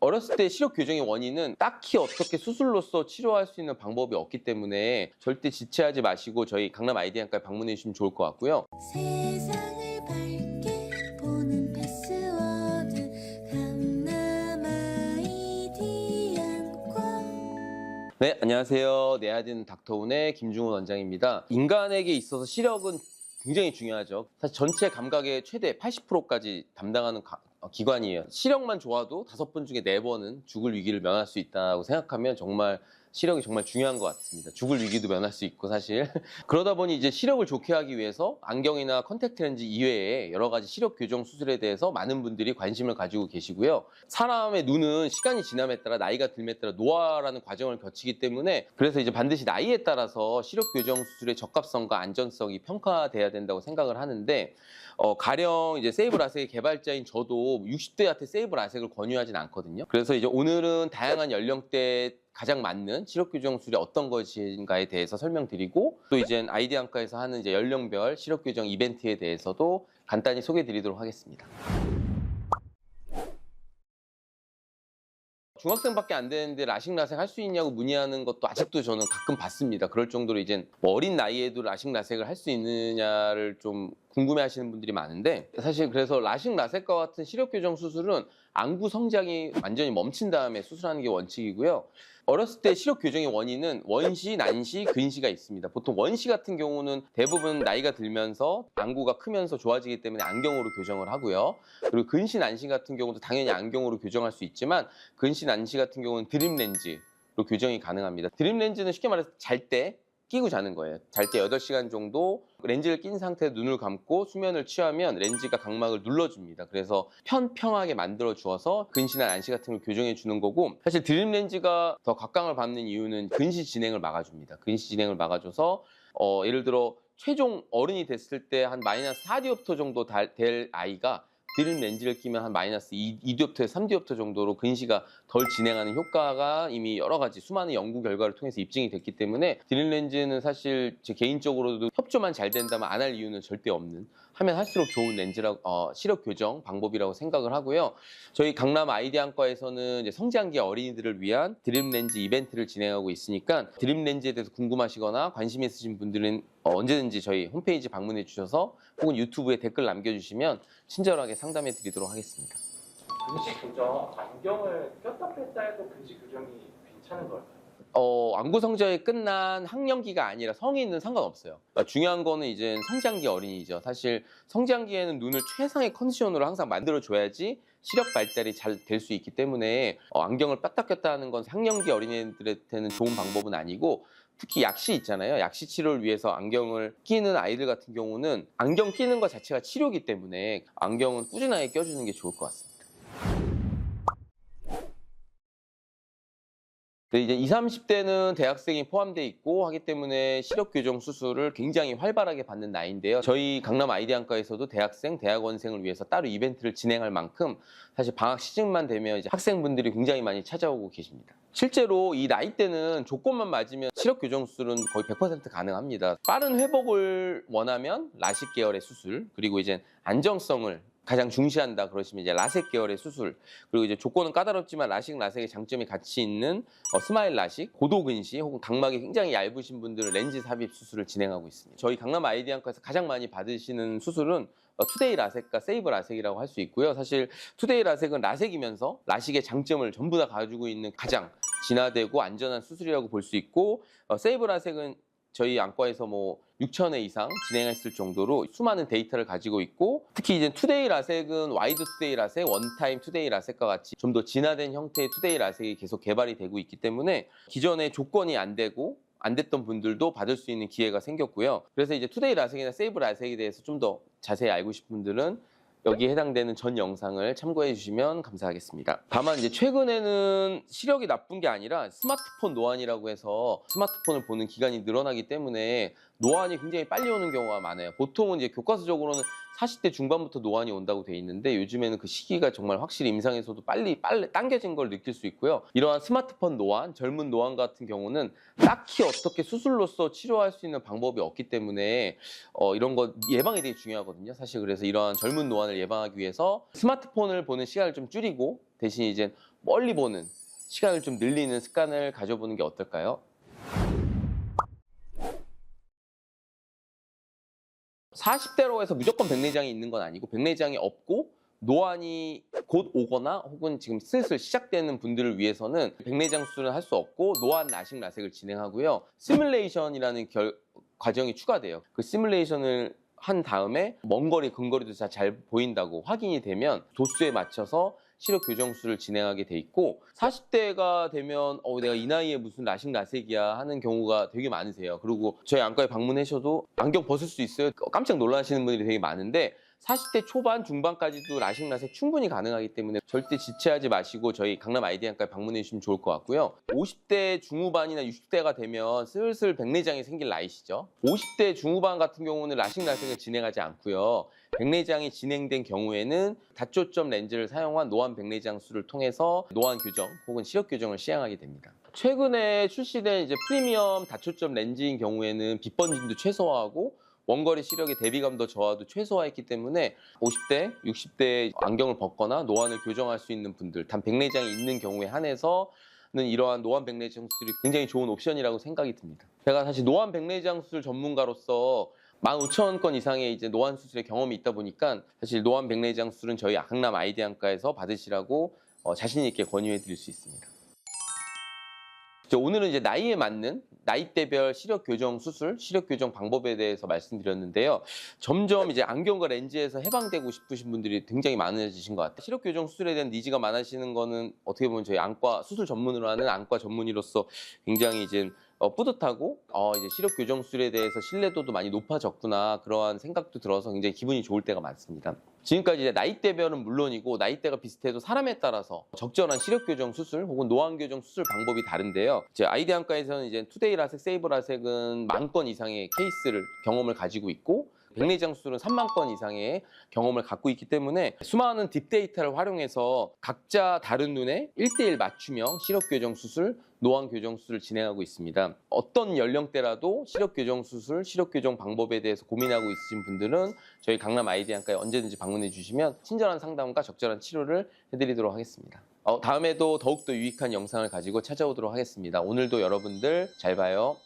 어렸을 때 시력 교정의 원인은 딱히 어떻게 수술로서 치료할 수 있는 방법이 없기 때문에 절대 지체하지 마시고 저희 강남 아이디안과에 방문해 주시면 좋을 것 같고요. 세상을 밝게 보는 패스워드 강남 아이디안과. 네, 안녕하세요. 내아진 닥터운의 김중훈 원장입니다. 인간에게 있어서 시력은 굉장히 중요하죠. 사실 전체 감각의 최대 80%까지 담당하는 기관이에요. 시력만 좋아도 5번 중에 4번은 죽을 위기를 면할 수 있다고 생각하면 정말 시력이 정말 중요한 것 같습니다. 죽을 위기도 면할 수 있고 사실. 그러다 보니 이제 시력을 좋게 하기 위해서 안경이나 컨택트 렌즈 이외에 여러 가지 시력 교정 수술에 대해서 많은 분들이 관심을 가지고 계시고요. 사람의 눈은 시간이 지남에 따라 나이가 들에 따라 노화라는 과정을 거치기 때문에 그래서 이제 반드시 나이에 따라서 시력 교정 수술의 적합성과 안전성이 평가돼야 된다고 생각을 하는데 가령 이제 세이브 라섹의 개발자인 저도 60대한테 세이브 라섹을 권유하진 않거든요. 그래서 이제 오늘은 다양한 연령대에 가장 맞는 시력 교정 수술이 어떤 것인가에 대해서 설명드리고 또 이제 아이디안과에서 하는 이제 연령별 시력 교정 이벤트에 대해서도 간단히 소개드리도록 하겠습니다. 중학생밖에 안 되는데 라식 라섹 할 수 있냐고 문의하는 것도 아직도 저는 가끔 봤습니다. 그럴 정도로 이제 뭐 어린 나이에도 라식 라섹을 할 수 있느냐를 좀 궁금해하시는 분들이 많은데 사실 그래서 라식 라섹과 같은 시력 교정 수술은 안구 성장이 완전히 멈춘 다음에 수술하는 게 원칙이고요. 어렸을 때 시력 교정의 원인은 원시, 난시, 근시가 있습니다. 보통 원시 같은 경우는 대부분 나이가 들면서 안구가 크면서 좋아지기 때문에 안경으로 교정을 하고요. 그리고 근시, 난시 같은 경우도 당연히 안경으로 교정할 수 있지만 근시, 난시 같은 경우는 드림 렌즈로 교정이 가능합니다. 드림 렌즈는 쉽게 말해서 잘 때 끼고 자는 거예요. 잘 때 8시간 정도 렌즈를 낀 상태에서 눈을 감고 수면을 취하면 렌즈가 각막을 눌러줍니다. 그래서 편평하게 만들어 주어서 근시나 난시 같은 걸 교정해 주는 거고 사실 드림 렌즈가 더 각광을 받는 이유는 근시 진행을 막아줍니다. 근시 진행을 막아줘서 예를 들어 최종 어른이 됐을 때 한 마이너스 4디옵터 정도 될 아이가 드림 렌즈를 끼면 한 마이너스 2디옵터에서 3디옵터 정도로 근시가 덜 진행하는 효과가 이미 여러 가지 수많은 연구 결과를 통해서 입증이 됐기 때문에 드림 렌즈는 사실 제 개인적으로도 협조만 잘 된다면 안 할 이유는 절대 없는 하면 할수록 좋은 렌즈라고 시력 교정 방법이라고 생각을 하고요. 저희 강남 아이디안과에서는 이제 성장기 어린이들을 위한 드림 렌즈 이벤트를 진행하고 있으니까 드림 렌즈에 대해서 궁금하시거나 관심 있으신 분들은 언제든지 저희 홈페이지 방문해 주셔서 혹은 유튜브에 댓글 남겨주시면 친절하게 상담해 드리도록 하겠습니다. 근시 교정, 안경을 꼈다 뺐다 해도 근시 교정이 괜찮은 걸까요? 안구 성장이 끝난 학령기가 아니라 성인은 상관없어요. 중요한 거는 이제 성장기 어린이죠. 사실 성장기에는 눈을 최상의 컨디션으로 항상 만들어줘야지 시력 발달이 잘 될 수 있기 때문에 안경을 뺐다 꼈다 하는 건 학령기 어린이들한테는 좋은 방법은 아니고 특히 약시 있잖아요. 약시 치료를 위해서 안경을 끼는 아이들 같은 경우는 안경 끼는 것 자체가 치료이기 때문에 안경은 꾸준하게 껴주는 게 좋을 것 같습니다. 근데 이제 20, 30대는 대학생이 포함되어 있고 하기 때문에 시력 교정 수술을 굉장히 활발하게 받는 나이인데요. 저희 강남 아이디안과에서도 대학생, 대학원생을 위해서 따로 이벤트를 진행할 만큼 사실 방학 시즌만 되면 이제 학생분들이 굉장히 많이 찾아오고 계십니다. 실제로 이 나이대는 조건만 맞으면 시력 교정 수술은 거의 100% 가능합니다. 빠른 회복을 원하면 라식 계열의 수술, 그리고 이제 안정성을 가장 중시한다 그러시면 이제 라섹 계열의 수술, 그리고 이제 조건은 까다롭지만 라섹의 장점이 같이 있는 스마일 라식, 고도 근시 혹은 각막이 굉장히 얇으신 분들은 렌즈 삽입 수술을 진행하고 있습니다. 저희 강남 아이디안과에서 가장 많이 받으시는 수술은 투데이 라섹과 세이브 라섹이라고 할 수 있고요. 사실 투데이 라섹은 라섹이면서 라식의 장점을 전부 다 가지고 있는 가장 진화되고 안전한 수술이라고 볼 수 있고 세이브 라섹은 저희 안과에서 뭐 6,000회 이상 진행했을 정도로 수많은 데이터를 가지고 있고 특히 이제 투데이 라섹은 와이드 투데이 라섹, 원타임 투데이 라섹과 같이 좀 더 진화된 형태의 투데이 라섹이 계속 개발이 되고 있기 때문에 기존에 조건이 안 됐던 분들도 받을 수 있는 기회가 생겼고요. 그래서 이제 투데이 라섹이나 세이브 라섹에 대해서 좀 더 자세히 알고 싶은 분들은 여기에 해당되는 전 영상을 참고해 주시면 감사하겠습니다. 다만 이제 최근에는 시력이 나쁜 게 아니라 스마트폰 노안이라고 해서 스마트폰을 보는 기간이 늘어나기 때문에 노안이 굉장히 빨리 오는 경우가 많아요. 보통은 이제 교과서적으로는 40대 중반부터 노안이 온다고 돼 있는데 요즘에는 그 시기가 정말 확실히 임상에서도 빨리 당겨진 걸 느낄 수 있고요. 이러한 스마트폰 노안, 젊은 노안 같은 경우는 딱히 어떻게 수술로서 치료할 수 있는 방법이 없기 때문에 이런 거 예방이 되게 중요하거든요. 사실 그래서 이러한 젊은 노안을 예방하기 위해서 스마트폰을 보는 시간을 좀 줄이고 대신 이제 멀리 보는 시간을 좀 늘리는 습관을 가져보는 게 어떨까요? 40대로 해서 무조건 백내장이 있는 건 아니고 백내장이 없고 노안이 곧 오거나 혹은 지금 슬슬 시작되는 분들을 위해서는 백내장 수술은 할 수 없고 노안 라식 라섹을 진행하고요. 시뮬레이션이라는 과정이 추가돼요. 그 시뮬레이션을 한 다음에 먼 거리, 근거리도 잘 보인다고 확인이 되면 도수에 맞춰서 시력 교정술을 진행하게 돼 있고 40대가 되면 내가 이 나이에 무슨 라식 라섹이야 하는 경우가 되게 많으세요. 그리고 저희 안과에 방문하셔도 안경 벗을 수 있어요? 깜짝 놀라시는 분들이 되게 많은데 40대 초반, 중반까지도 라식 라섹 충분히 가능하기 때문에 절대 지체하지 마시고 저희 강남 아이디 안과에 방문해 주시면 좋을 것 같고요. 50대 중후반이나 60대가 되면 슬슬 백내장이 생길 나이시죠. 50대 중후반 같은 경우는 라식 라섹을 진행하지 않고요. 백내장이 진행된 경우에는 다초점 렌즈를 사용한 노안 백내장 수술을 통해서 노안 교정 혹은 시력 교정을 시행하게 됩니다. 최근에 출시된 이제 프리미엄 다초점 렌즈인 경우에는 빛 번짐도 최소화하고 원거리 시력의 대비감도 저하도 최소화했기 때문에 50대, 60대 안경을 벗거나 노안을 교정할 수 있는 분들, 단 백내장이 있는 경우에 한해서는 이러한 노안 백내장 수술이 굉장히 좋은 옵션이라고 생각이 듭니다. 제가 사실 노안 백내장 수술 전문가로서 15,000건 이상의 이제 노안 수술의 경험이 있다 보니까 사실 노안 백내장 수술은 저희 강남 아이디 안과에서 받으시라고 자신 있게 권유해 드릴 수 있습니다. 오늘은 이제 나이에 맞는 나이대별 시력 교정 수술, 시력 교정 방법에 대해서 말씀드렸는데요. 점점 이제 안경과 렌즈에서 해방되고 싶으신 분들이 굉장히 많아지신 것 같아요. 시력 교정 수술에 대한 니즈가 많아지는 거는 어떻게 보면 저희 안과 수술 전문으로 하는 안과 전문의로서 굉장히 이제 뿌듯하고 이제 시력 교정 수술에 대해서 신뢰도도 많이 높아졌구나 그러한 생각도 들어서 굉장히 기분이 좋을 때가 많습니다. 지금까지 이제 나이대별은 물론이고 나이대가 비슷해도 사람에 따라서 적절한 시력 교정 수술 혹은 노안 교정 수술 방법이 다른데요. 제 아이디 안과에서는 이제 투데이 라섹, 세이브 라섹은 10,000건 이상의 케이스를 경험을 가지고 있고 백내장 수술은 30,000건 이상의 경험을 갖고 있기 때문에 수많은 딥데이터를 활용해서 각자 다른 눈에 1:1 맞춤형 시력 교정 수술, 노안 교정 수술을 진행하고 있습니다. 어떤 연령대라도 시력 교정 수술, 시력 교정 방법에 대해서 고민하고 있으신 분들은 저희 강남 아이디 안과에 언제든지 방문해 주시면 친절한 상담과 적절한 치료를 해드리도록 하겠습니다. 다음에도 더욱더 유익한 영상을 가지고 찾아오도록 하겠습니다. 오늘도 여러분들 잘 봐요.